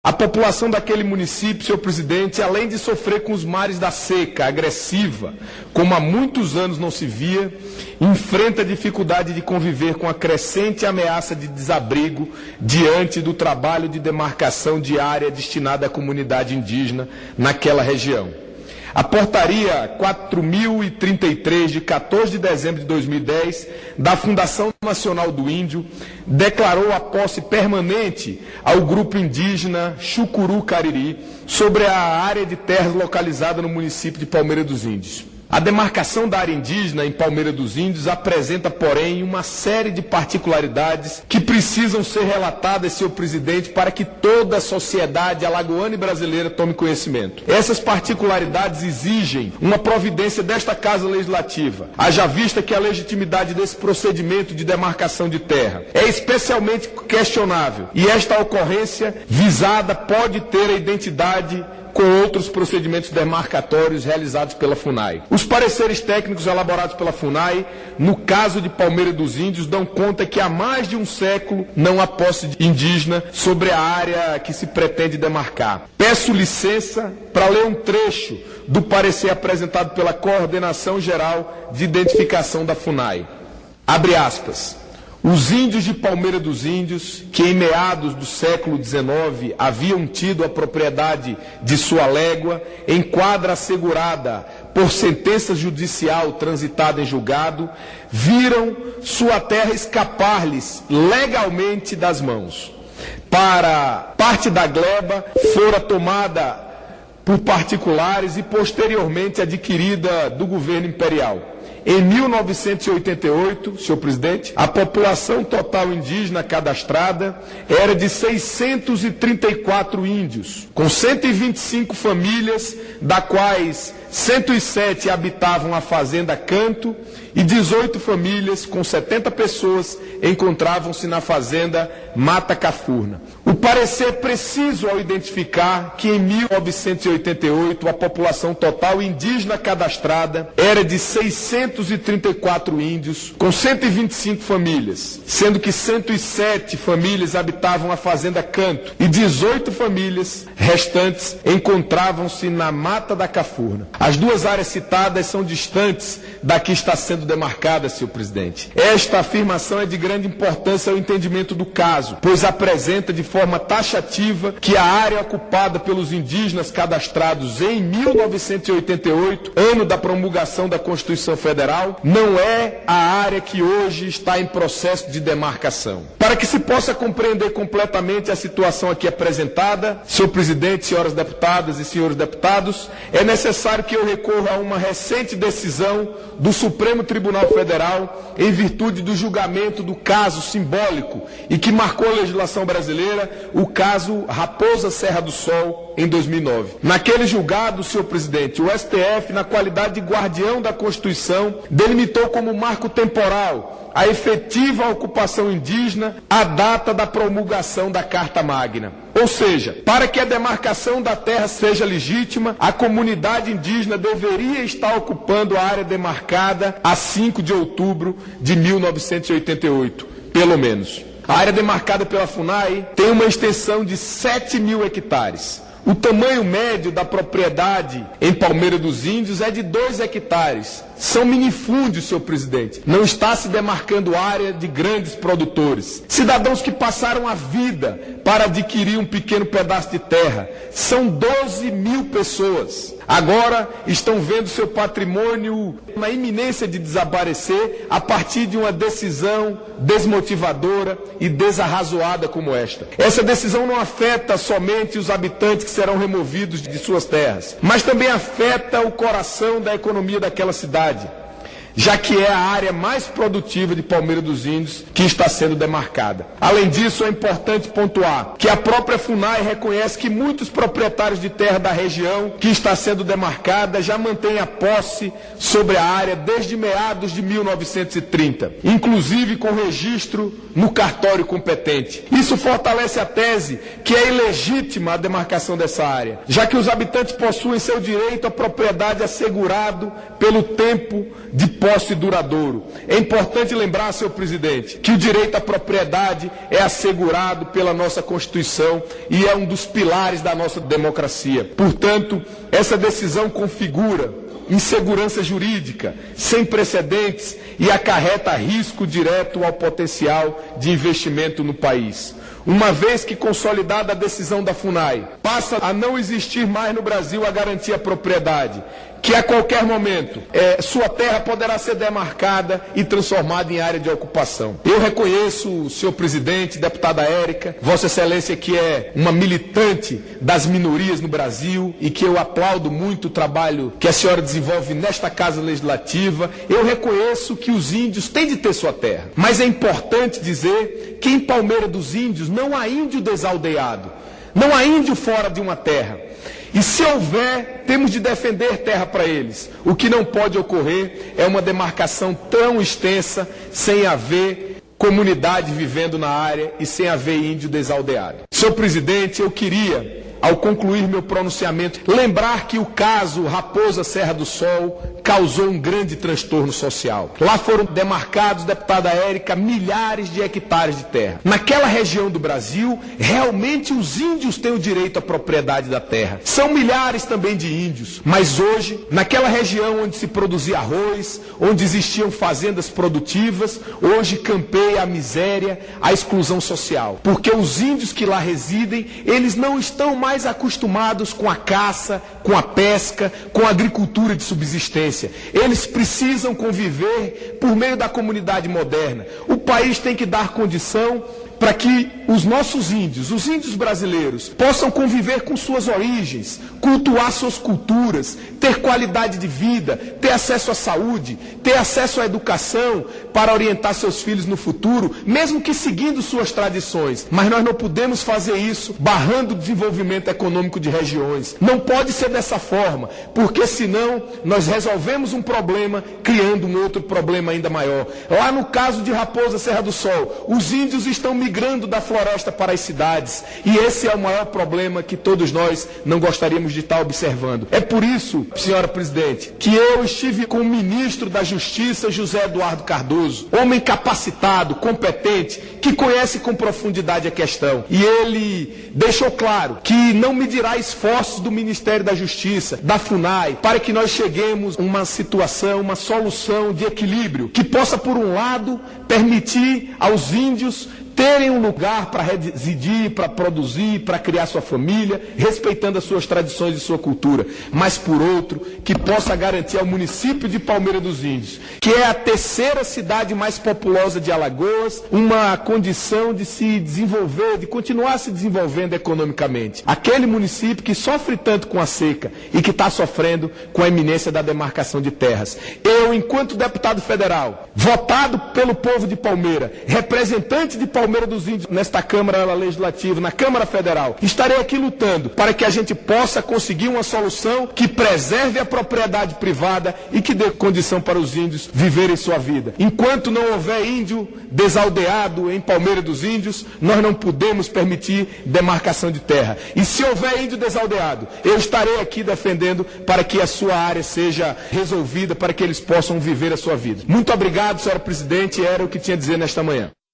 A população daquele município, senhor presidente, além de sofrer com os mares da seca agressiva, como há muitos anos não se via, enfrenta a dificuldade de conviver com a crescente ameaça de desabrigo diante do trabalho de demarcação de área destinada à comunidade indígena naquela região. A portaria 4.033, de 14 de dezembro de 2010, da Fundação Nacional do Índio, declarou a posse permanente ao grupo indígena Xucuru Cariri sobre a área de terras localizada no município de Palmeira dos Índios. A demarcação da área indígena em Palmeira dos Índios apresenta, porém, uma série de particularidades que precisam ser relatadas, senhor presidente, para que toda a sociedade alagoana e brasileira tome conhecimento. Essas particularidades exigem uma providência desta Casa Legislativa, haja vista que a legitimidade desse procedimento de demarcação de terra é especialmente questionável e esta ocorrência visada pode ter a identidade com outros procedimentos demarcatórios realizados pela FUNAI. Os pareceres técnicos elaborados pela FUNAI, no caso de Palmeira dos Índios, dão conta que há mais de um século não há posse indígena sobre a área que se pretende demarcar. Peço licença para ler um trecho do parecer apresentado pela Coordenação Geral de Identificação da FUNAI. Abre aspas. Os índios de Palmeira dos Índios, que em meados do século XIX haviam tido a propriedade de sua légua, em quadra assegurada por sentença judicial transitada em julgado, viram sua terra escapar-lhes legalmente das mãos. Para parte da gleba fora tomada por particulares e posteriormente adquirida do governo imperial. Em 1988, senhor presidente, a população total indígena cadastrada era de 634 índios, com 125 famílias, da quais 107 habitavam a fazenda Canto e 18 famílias, com 70 pessoas, encontravam-se na fazenda Mata Cafurna. O parecer preciso ao identificar que em 1988 a população total indígena cadastrada era de 634 índios, com 125 famílias, sendo que 107 famílias habitavam a fazenda Canto e 18 famílias restantes encontravam-se na Mata da Cafurna. As duas áreas citadas são distantes da que está sendo demarcada, senhor presidente. Esta afirmação é de grande importância ao entendimento do caso, pois apresenta de forma taxativa que a área ocupada pelos indígenas cadastrados em 1988, ano da promulgação da Constituição Federal, não é a área que hoje está em processo de demarcação. Para que se possa compreender completamente a situação aqui apresentada, senhor presidente, senhoras deputadas e senhores deputados, é necessário que eu recorra a uma recente decisão do Supremo Tribunal Federal em virtude do julgamento do caso simbólico e que marcou a legislação brasileira, o caso Raposa Serra do Sol, em 2009. Naquele julgado, senhor presidente, o STF, na qualidade de guardião da Constituição, delimitou como marco temporal a efetiva ocupação indígena a data da promulgação da Carta Magna. Ou seja, para que a demarcação da terra seja legítima, a comunidade indígena deveria estar ocupando a área demarcada a 5 de outubro de 1988, pelo menos. A área demarcada pela FUNAI tem uma extensão de 7.000 hectares. O tamanho médio da propriedade em Palmeira dos Índios é de 2 hectares. São minifúndios, senhor presidente. Não está se demarcando área de grandes produtores. Cidadãos que passaram a vida para adquirir um pequeno pedaço de terra. São 12.000 pessoas. Agora estão vendo seu patrimônio na iminência de desaparecer a partir de uma decisão desmotivadora e desarrazoada como esta. Essa decisão não afeta somente os habitantes que serão removidos de suas terras, mas também afeta o coração da economia daquela cidade, já que é a área mais produtiva de Palmeira dos Índios que está sendo demarcada. Além disso, é importante pontuar que a própria FUNAI reconhece que muitos proprietários de terra da região que está sendo demarcada já mantêm a posse sobre a área desde meados de 1930, inclusive com registro no cartório competente. Isso fortalece a tese que é ilegítima a demarcação dessa área, já que os habitantes possuem seu direito à propriedade assegurado pelo tempo de posse posse e duradouro. É importante lembrar, senhor presidente, que o direito à propriedade é assegurado pela nossa Constituição e é um dos pilares da nossa democracia. Portanto, essa decisão configura insegurança jurídica sem precedentes e acarreta risco direto ao potencial de investimento no país. Uma vez que consolidada a decisão da FUNAI, passa a não existir mais no Brasil a garantia à propriedade, que a qualquer momento sua terra poderá ser demarcada e transformada em área de ocupação. Eu reconheço, senhor presidente, deputada Érica, Vossa Excelência, que é uma militante das minorias no Brasil e que eu aplaudo muito o trabalho que a senhora desenvolve nesta Casa Legislativa. Eu reconheço que os índios têm de ter sua terra, mas é importante dizer que em Palmeira dos Índios não há índio desaldeado, não há índio fora de uma terra. E se houver, temos de defender terra para eles. O que não pode ocorrer é uma demarcação tão extensa sem haver comunidade vivendo na área e sem haver índio desaldeado. Senhor presidente, eu queria, ao concluir meu pronunciamento, lembrar que o caso Raposa Serra do Sol causou um grande transtorno social. Lá foram demarcados, deputada Érica, milhares de hectares de terra. Naquela região do Brasil, realmente os índios têm o direito à propriedade da terra. São milhares também de índios. Mas hoje, naquela região onde se produzia arroz, onde existiam fazendas produtivas, hoje campeia a miséria, a exclusão social. Porque os índios que lá residem, eles não estão mais acostumados com a caça, com a pesca, com a agricultura de subsistência. Eles precisam conviver por meio da comunidade moderna. O país tem que dar condição para que os nossos índios, os índios brasileiros, possam conviver com suas origens, cultuar suas culturas, ter qualidade de vida, ter acesso à saúde, ter acesso à educação para orientar seus filhos no futuro, mesmo que seguindo suas tradições. Mas nós não podemos fazer isso barrando o desenvolvimento econômico de regiões. Não pode ser dessa forma, porque senão nós resolvemos um problema criando um outro problema ainda maior. Lá no caso de Raposa Serra do Sol, os índios estão migrando da floresta para as cidades. E esse é o maior problema que todos nós não gostaríamos de estar observando. É por isso, senhora presidente, que eu estive com o ministro da Justiça, José Eduardo Cardoso, homem capacitado, competente, que conhece com profundidade a questão. E ele deixou claro que não medirá esforços do Ministério da Justiça, da FUNAI, para que nós cheguemos a uma situação, uma solução de equilíbrio, que possa, por um lado, permitir aos índios terem um lugar para residir, para produzir, para criar sua família, respeitando as suas tradições e sua cultura. Mas, por outro, que possa garantir ao município de Palmeira dos Índios, que é a terceira cidade mais populosa de Alagoas, uma condição de se desenvolver, de continuar se desenvolvendo economicamente. Aquele município que sofre tanto com a seca e que está sofrendo com a iminência da demarcação de terras. Eu, enquanto deputado federal, votado pelo povo de Palmeira, representante de Palmeira dos Índios nesta Câmara Legislativa, na Câmara Federal, estarei aqui lutando para que a gente possa conseguir uma solução que preserve a propriedade privada e que dê condição para os índios viverem sua vida. Enquanto não houver índio desaldeado em Palmeira dos Índios, nós não podemos permitir demarcação de terra. E se houver índio desaldeado, eu estarei aqui defendendo para que a sua área seja resolvida, para que eles possam viver a sua vida. Muito obrigado, senhora presidente, era o que tinha a dizer nesta manhã.